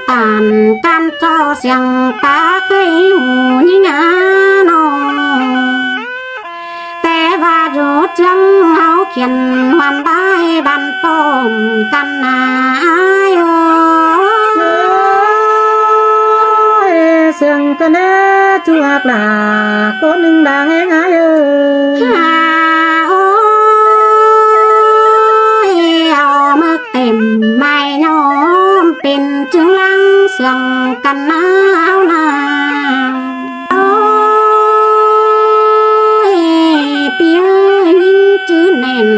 ตานการเจ้าเสียงตาเคยหูยิ่งนอแต่ว่าอยู่จังเฮาเขียนวันได้บันต้มกันนาโยเสียงกันแน่จูหักหลาก็หนึ่งด่างเองไงโอ้ยเอามึกเต็มไม่ยอมเป็นจึงลังเสียงกันหนาวนาโอ้ยเปียนิ่งจื้อแน่น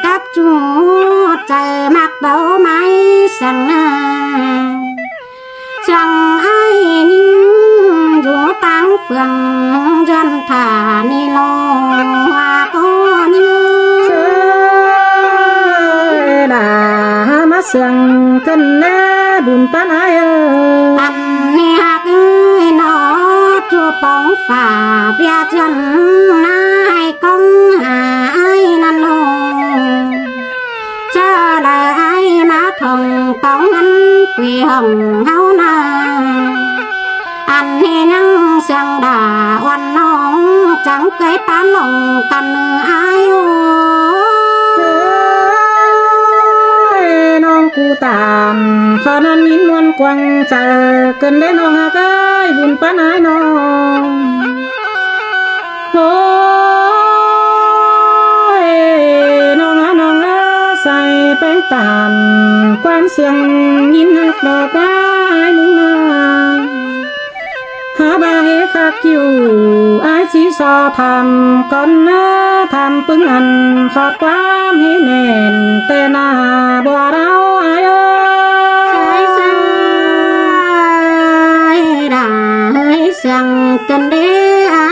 กับจูเจอมักเบาไม้สังนาจังไอ้นิ่งอยู่ตั้งเฟืองยันฐานีโลว่าก็นิ่งด่ามาเสียงกันแน่บุญปันไออันนี้หักนอจูปองฝ่าเปียจันนายกองหายนันโนเจอเลยไอ้มาทองปองอันปีห้องเฮานาอันนี้ยังเสียงด่าวันน้องจังเคยปานลงกันไอ้น้องกูตามขอนั้นยินนวลกวางเจอเกินได้น้องหักไอ้บุญปันไอน้องโอ้ยน้องใส่แป้งตามกวางเสียงยินหักดอกไม้มึงนาหาบาเฮคักคิวไอชีซอทำก่อนนะทำปึงอันขอดความให้แน่นแต่หน้าบัวเราไอใส่ด่าเฮ้ยเสียงกันเด้ไอ้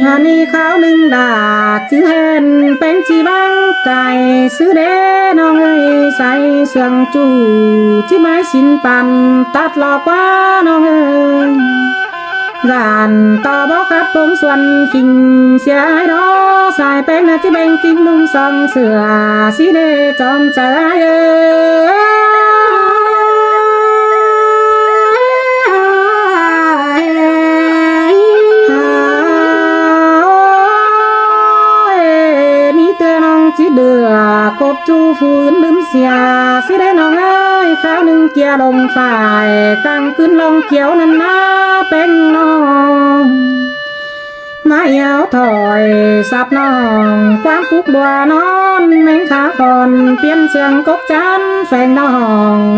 ฮันนี่ข้าวหนึ่งดาจื้อเห็นเป็นชีบังไก่ซื้อเด้น้องเอ้ยใส่เสียงจูที่ไม้สินปันตัดหลอกว่าน้องเอ้ยกานต่อบอกครับผมส่วนกิ่งเสียไอ้ดอสายแป้งนะที่แบ่งกิ่งนุ่งซองเสือสีเดจอมใจจีเดือกบจูฝืนลืมเสียสิได้น้องเอ้ยข้าวหนึ่งเกียลงฝ่ายกลางขึ้นลงเขียวนั่นนะเป็นน้องมาเยาวถอยสับน้องความปุกบัวนอนแมงขาคอนเปลี่ยนเสียงกบจันแฝงน้อง